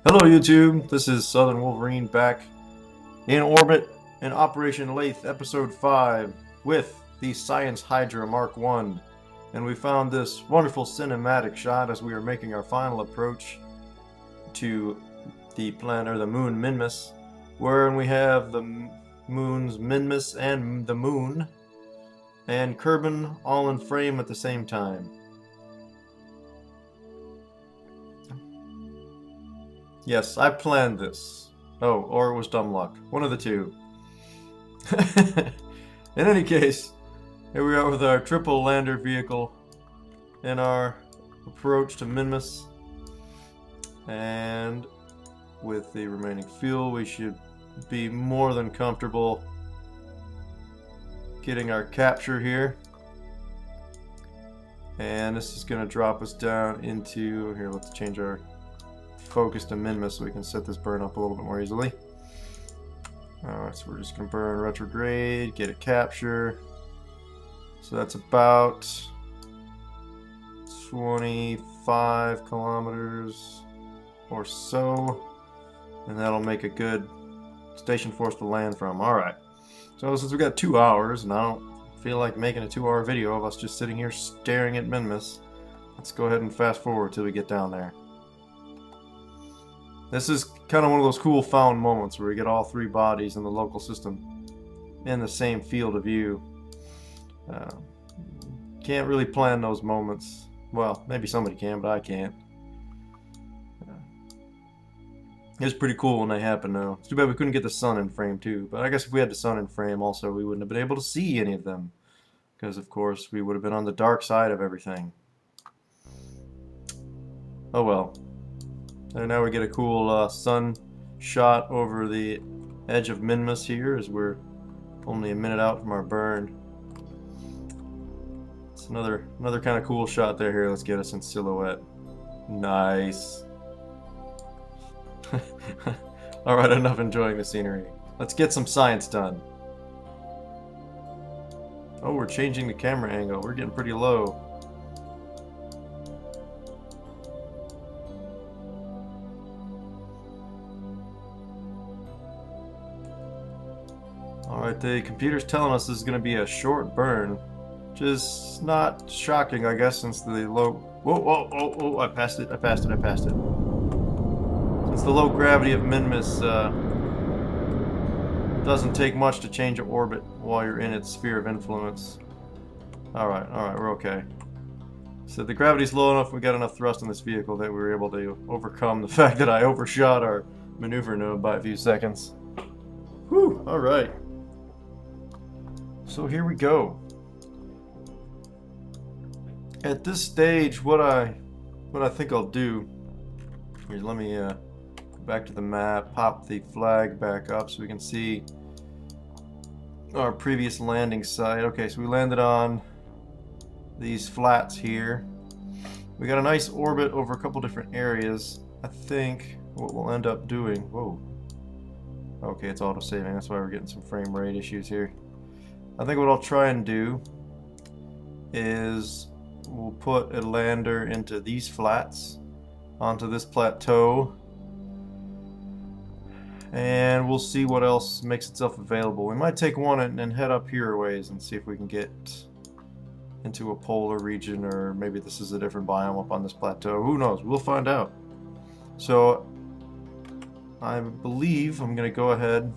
Hello YouTube, this is Southern Wolverine back in orbit in Operation Laythe episode 5 with the Science Hydra Mark 1, and we found this wonderful cinematic shot as we are making our final approach to the planet, or the moon Minmus, wherein we have the moons Minmus and the moon and Kerbal all in frame at the same time. Yes, I planned this. Oh, or it was dumb luck. One of the two. In any case, here we are with our triple lander vehicle in our approach to Minmus. And with the remaining fuel, we should be more than comfortable getting our capture here. And this is going to drop us down into... Here, let's change our focus to Minmus so we can set this burn up a little bit more easily. Alright, so we're just going to burn retrograde, get a capture. So that's about 25 kilometers or so. And that'll make a good station for us to land from. Alright, so since we've got 2 hours, and I don't feel like making a 2-hour video of us just sitting here staring at Minmus, let's go ahead and fast forward till we get down there. This is kind of one of those cool found moments where we get all 3 bodies in the local system in the same field of view. Can't really plan those moments. Well, maybe somebody can, but I can't. It's pretty cool when they happen though. It's too bad we couldn't get the sun in frame too, but I guess if we had the sun in frame also we wouldn't have been able to see any of them, because of course we would have been on the dark side of everything. Oh well. And now we get a cool sun shot over the edge of Minmus here as we're only a minute out from our burn. It's another kind of cool shot there. Here, let's get us in silhouette. Nice. Alright, enough enjoying the scenery. Let's get some science done. Oh, we're changing the camera angle. We're getting pretty low. Alright, the computer's telling us this is going to be a short burn, which is not shocking, I guess, since the low... Whoa, I passed it. Since the low gravity of Minmus doesn't take much to change your orbit while you're in its sphere of influence. Alright, we're okay. So the gravity's low enough, we got enough thrust in this vehicle that we were able to overcome the fact that I overshot our maneuver node by a few seconds. Whew, alright. So here we go. At this stage, what I think I'll do is let me go back to the map, pop the flag back up so we can see our previous landing site. Okay, so we landed on these flats here. We got a nice orbit over a couple different areas. I think what we'll end up doing... Whoa. Okay, it's auto-saving. That's why we're getting some frame rate issues here. I think what I'll try and do is we'll put a lander into these flats onto this plateau, and we'll see what else makes itself available. We might take one and head up here a ways and see if we can get into a polar region, or maybe this is a different biome up on this plateau. Who knows? We'll find out. So I believe I'm going to go ahead,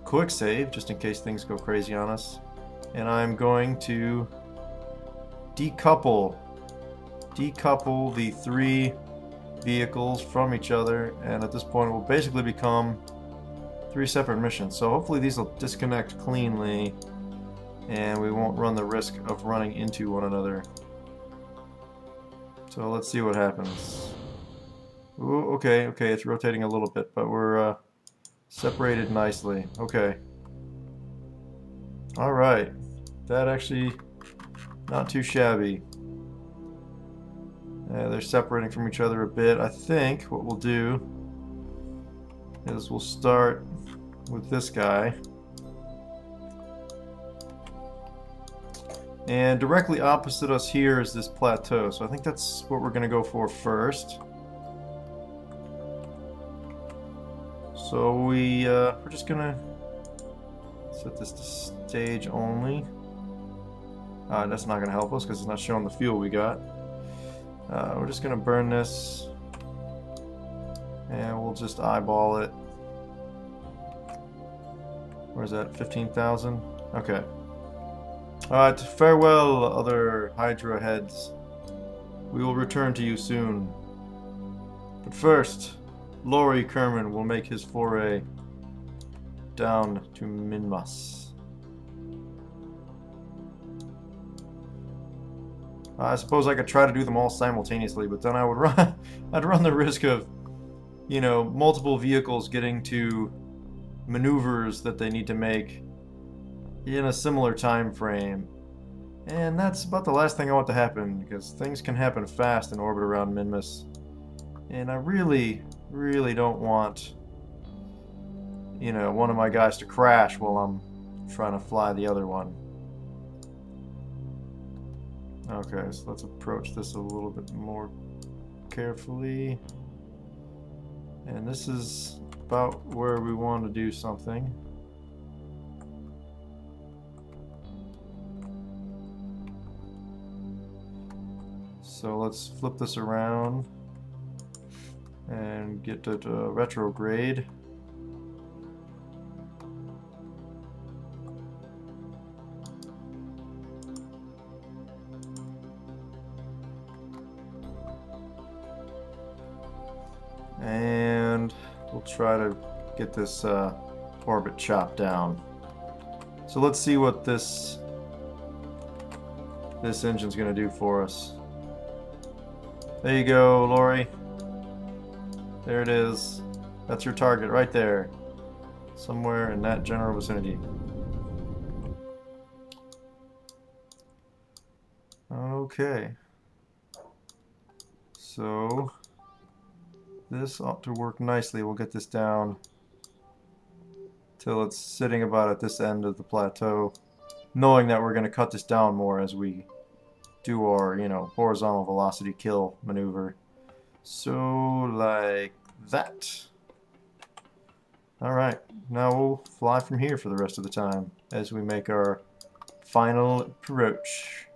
quick save, just in case things go crazy on us, and I'm going to decouple the 3 vehicles from each other, and at this point it will basically become 3 separate missions. So hopefully these will disconnect cleanly and we won't run the risk of running into one another. So let's see what happens. Ooh, okay, it's rotating a little bit, but we're separated nicely. Okay. Alright. That actually not too shabby. They're separating from each other a bit. I think what we'll do is we'll start with this guy. And directly opposite us here is this plateau, so I think that's what we're going to go for first. So we're just gonna set this to stage only. That's not gonna help us because it's not showing the fuel we got. We're just gonna burn this, and we'll just eyeball it. Where's that? 15,000? Okay. Alright, farewell, other Hydra heads. We will return to you soon. But first, Laurie Kerman will make his foray down to Minmus. I suppose I could try to do them all simultaneously, but then I would I'd run the risk of, you know, multiple vehicles getting to maneuvers that they need to make in a similar time frame. And that's about the last thing I want to happen, because things can happen fast in orbit around Minmus. And I really, really don't want, you know, one of my guys to crash while I'm trying to fly the other one. Okay, so let's approach this a little bit more carefully. And this is about where we want to do something. So let's flip this around and get to retrograde. And we'll try to get this orbit chopped down. So let's see what this engine's going to do for us. There you go, Laurie. There it is. That's your target right there. Somewhere in that general vicinity. Okay. So this ought to work nicely. We'll get this down till it's sitting about at this end of the plateau, knowing that we're going to cut this down more as we do our, you know, horizontal velocity kill maneuver. So like that. Alright, now we'll fly from here for the rest of the time as we make our final approach.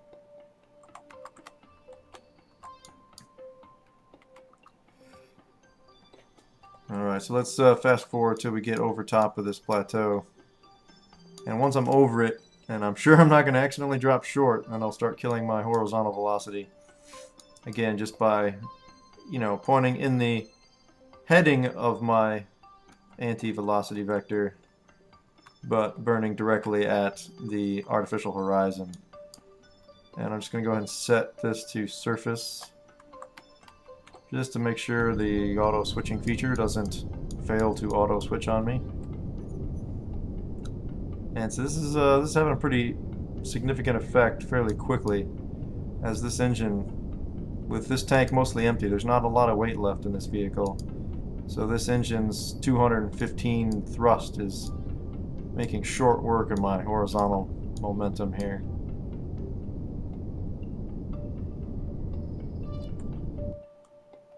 Alright, so let's fast forward till we get over top of this plateau. And once I'm over it, and I'm sure I'm not going to accidentally drop short, and I'll start killing my horizontal velocity. Again, just by, you know, pointing in the heading of my anti-velocity vector, but burning directly at the artificial horizon. And I'm just going to go ahead and set this to surface, just to make sure the auto switching feature doesn't fail to auto switch on me. And so this is having a pretty significant effect fairly quickly, as this engine, with this tank mostly empty, there's not a lot of weight left in this vehicle. So this engine's 215 thrust is making short work of my horizontal momentum here.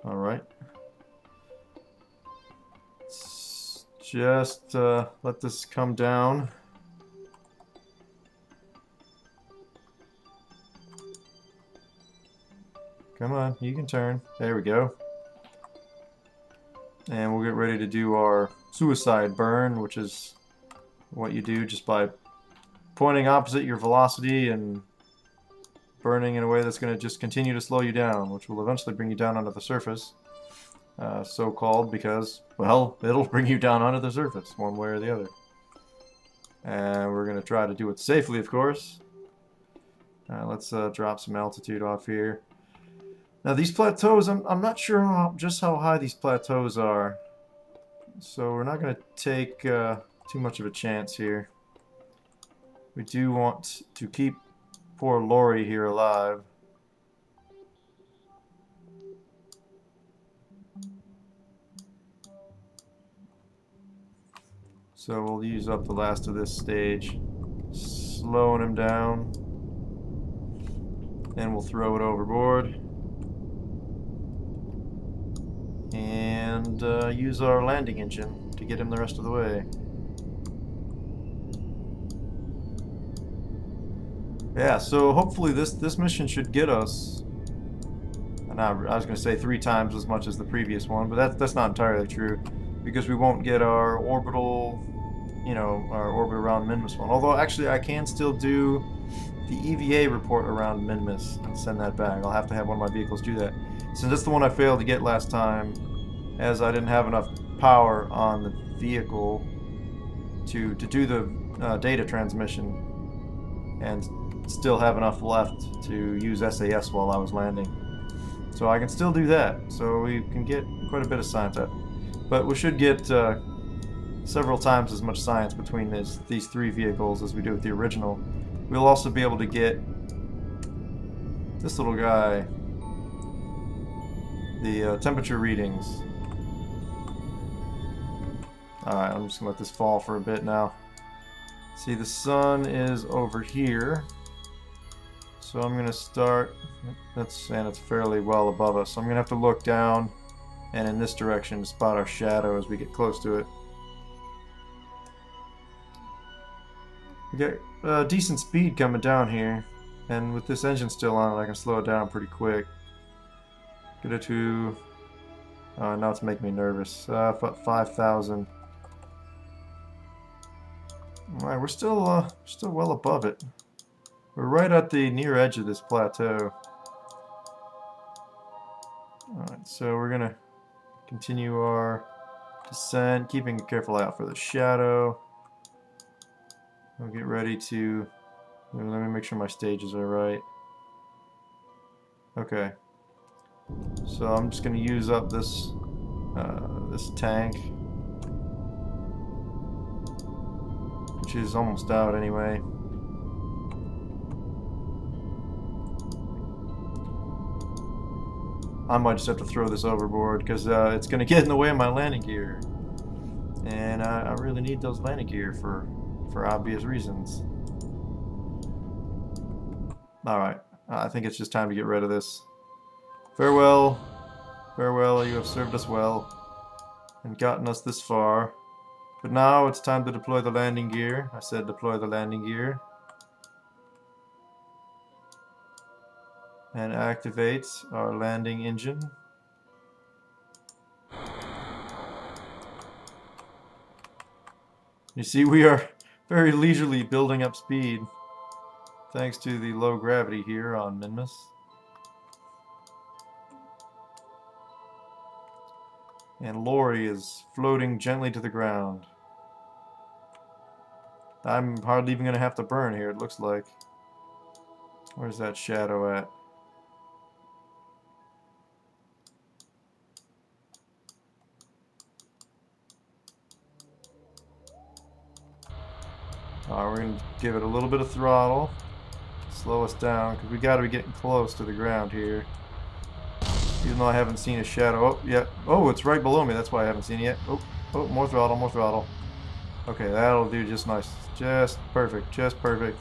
Alright. Just let this come down. Come on, you can turn. There we go. And we'll get ready to do our suicide burn, which is what you do just by pointing opposite your velocity and burning in a way that's going to just continue to slow you down, which will eventually bring you down onto the surface. So called because, well, it'll bring you down onto the surface one way or the other. And we're going to try to do it safely, of course. Let's drop some altitude off here. Now these plateaus, I'm not sure just how high these plateaus are, so we're not going to take too much of a chance here. We do want to keep poor Laurie here alive. So we'll use up the last of this stage, slowing him down, and we'll throw it overboard. And and use our landing engine to get him the rest of the way. Yeah, so hopefully this mission should get us. And I was going to say 3 times as much as the previous one, but that's not entirely true, because we won't get our orbital, you know, our orbit around Minmus one. Although actually I can still do the EVA report around Minmus and send that back. I'll have to have one of my vehicles do that. Since that's the one I failed to get last time, as I didn't have enough power on the vehicle to do the data transmission, and still have enough left to use SAS while I was landing. So I can still do that, so we can get quite a bit of science out. But we should get several times as much science between these 3 vehicles as we do with the original. We'll also be able to get this little guy, the temperature readings. Alright, I'm just going to let this fall for a bit now. See, the sun is over here. So I'm going to start, and it's fairly well above us. So I'm going to have to look down and in this direction to spot our shadow as we get close to it. We get decent speed coming down here, and with this engine still on, I can slow it down pretty quick. Get it to, now it's making me nervous. 5,000. Alright, we're still well above it. We're right at the near edge of this plateau. Alright, so we're gonna continue our descent, keeping a careful eye out for the shadow. We'll get ready to... Let me make sure my stages are right. Okay. So I'm just gonna use up this this tank, which is almost out anyway. I might just have to throw this overboard because it's going to get in the way of my landing gear. And I really need those landing gear for obvious reasons. Alright, I think it's just time to get rid of this. Farewell. Farewell, you have served us well and gotten us this far. But now it's time to deploy the landing gear. I said deploy the landing gear. And activate our landing engine. You see, we are very leisurely building up speed thanks to the low gravity here on Minmus. And Lori is floating gently to the ground. I'm hardly even going to have to burn here, it looks like. Where's that shadow at? We're going to give it a little bit of throttle, slow us down, because we got to be getting close to the ground here. Even though I haven't seen a shadow. Oh, yeah. Oh, it's right below me. That's why I haven't seen it yet. Oh, oh, more throttle, more throttle. Okay, that'll do just nice. Just perfect, just perfect.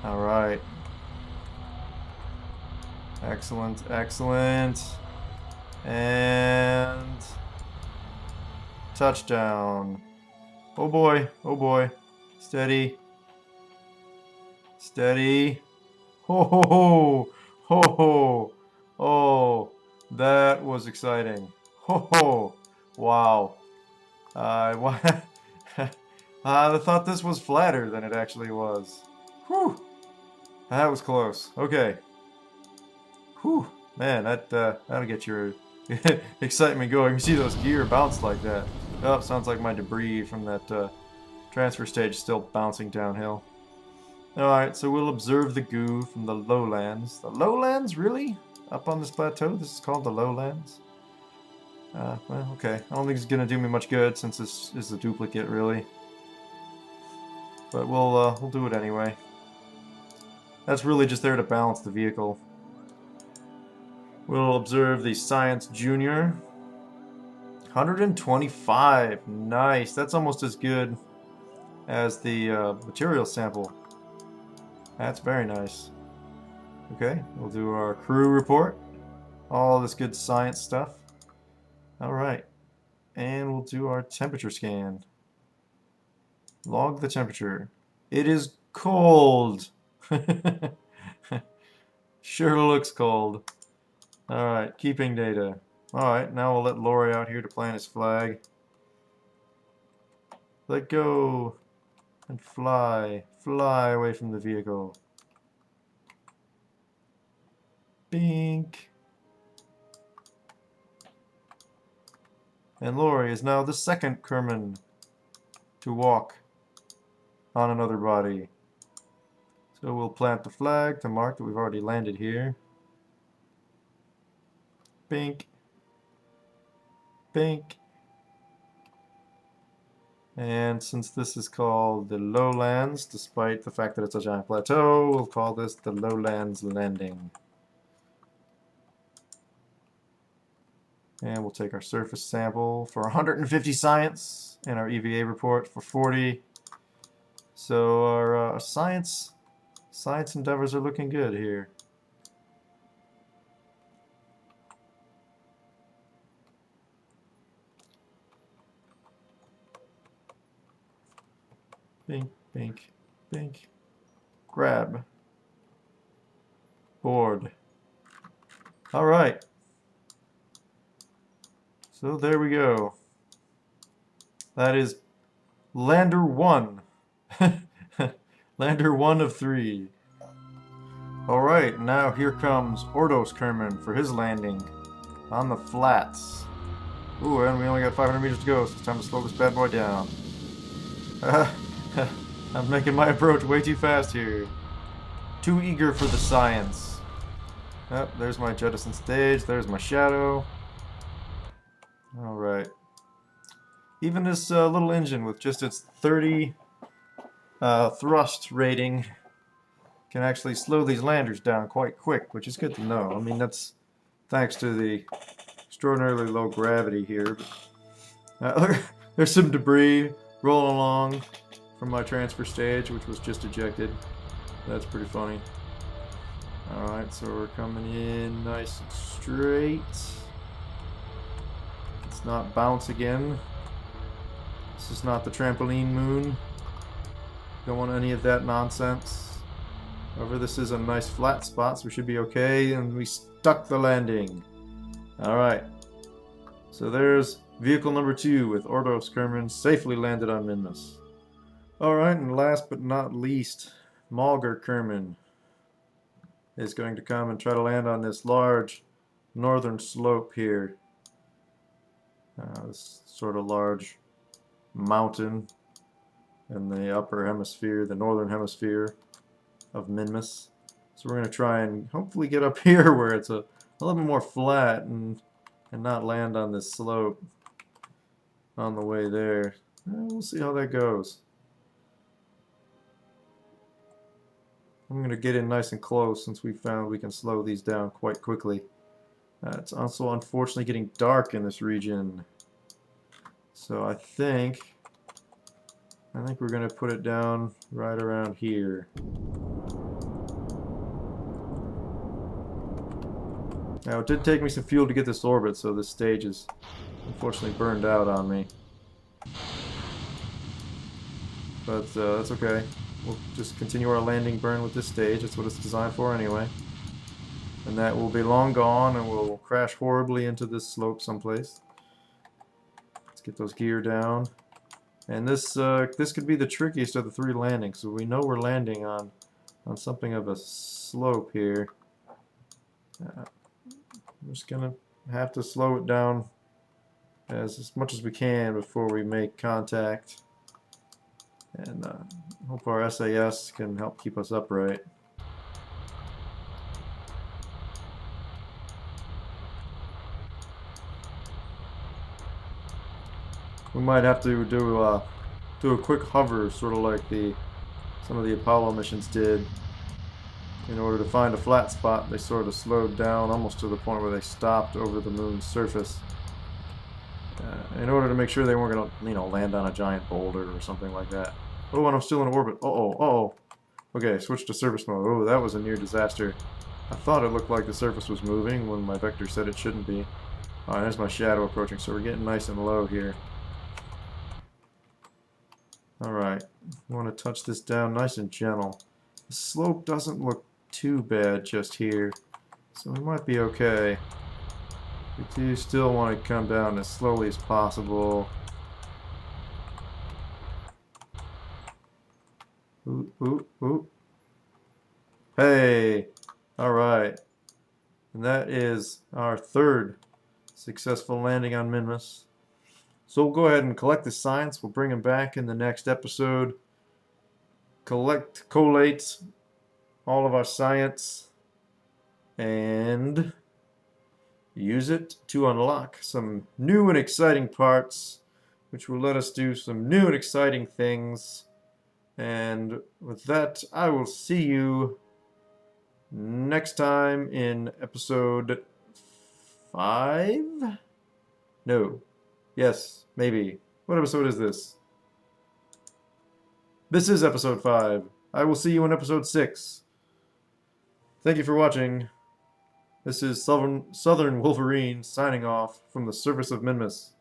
Alright. Excellent, excellent. And... touchdown. Oh boy, oh boy. Steady. Steady. Ho ho ho! Ho ho! Oh, that was exciting. Ho ho! Wow. I thought this was flatter than it actually was. Whew! That was close. Okay. Whew! Man, that'll get your excitement going. You see those gear bounce like that. Oh, sounds like my debris from that transfer stage still bouncing downhill. Alright, so we'll observe the goo from the lowlands. The lowlands, really? Up on this plateau? This is called the lowlands? Well, okay. I don't think it's going to do me much good since this is a duplicate, really. But we'll do it anyway. That's really just there to balance the vehicle. We'll observe the Science Junior. 125. Nice. That's almost as good as the material sample. That's very nice. Okay, we'll do our crew report. All this good science stuff. Alright. And we'll do our temperature scan. Log the temperature. It is cold! Sure looks cold. Alright, keeping data. Alright, now we'll let Lori out here to plant his flag. Let go! And fly. Fly away from the vehicle. Bink! And Lori is now the second Kerman to walk on another body. So we'll plant the flag to mark that we've already landed here. Bink. Bink. And since this is called the Lowlands, despite the fact that it's a giant plateau, we'll call this the Lowlands Landing. And we'll take our surface sample for 150 science and our EVA report for 40. So our science endeavors are looking good here. Bink, bink, bink. Grab. Board. All right. So there we go. That is Lander 1. Lander 1 of 3. Alright, now here comes Ordos Kerman for his landing on the flats. Ooh, and we only got 500 meters to go, so it's time to slow this bad boy down. I'm making my approach way too fast here. Too eager for the science. Oh, there's my jettison stage, there's my shadow. Alright. Even this little engine with just its 30 thrust rating can actually slow these landers down quite quick, which is good to know. I mean, that's thanks to the extraordinarily low gravity here. There's some debris rolling along from my transfer stage, which was just ejected. That's pretty funny. Alright, so we're coming in nice and straight. Let's not bounce again. This is not the trampoline moon. Don't want any of that nonsense. However, this is a nice flat spot, so we should be okay. And we stuck the landing. Alright. So there's vehicle number 2 with Ordos Kerman safely landed on Minmus. Alright, and last but not least, Malger Kerman is going to come and try to land on this large northern slope here. This sort of large mountain in the upper hemisphere, the northern hemisphere of Minmus. So we're going to try and hopefully get up here where it's a little bit more flat and not land on this slope on the way there. We'll see how that goes. I'm going to get in nice and close since we found we can slow these down quite quickly. It's also unfortunately getting dark in this region. So I think we're going to put it down right around here. Now it did take me some fuel to get this orbit, so this stage is unfortunately burned out on me. But that's okay. We'll just continue our landing burn with this stage. That's what it's designed for anyway. And that will be long gone and we'll crash horribly into this slope someplace. Let's get those gear down. And this could be the trickiest of the 3 landings. So we know we're landing on something of a slope here. We're just gonna have to slow it down as much as we can before we make contact. And hope our SAS can help keep us upright. We might have to do a quick hover, sort of like some of the Apollo missions did. In order to find a flat spot, they sort of slowed down almost to the point where they stopped over the moon's surface. In order to make sure they weren't going to, land on a giant boulder or something like that. Oh, and I'm still in orbit. Uh-oh. Okay, switch to surface mode. Oh, that was a near disaster. I thought it looked like the surface was moving when my vector said it shouldn't be. Alright, there's my shadow approaching, so we're getting nice and low here. Alright, I want to touch this down nice and gentle. The slope doesn't look too bad just here, so we might be okay. We do still want to come down as slowly as possible. Ooh, ooh, ooh. Hey! Alright. And that is our third successful landing on Minmus. So we'll go ahead and collect the science. We'll bring him back in the next episode. Collate all of our science and use it to unlock some new and exciting parts, which will let us do some new and exciting things. And with that, I will see you next time in episode 5? No. Yes, maybe. What episode is this? This is episode 5. I will see you in episode 6. Thank you for watching. This is Southern Wolverine signing off from the surface of Minmus.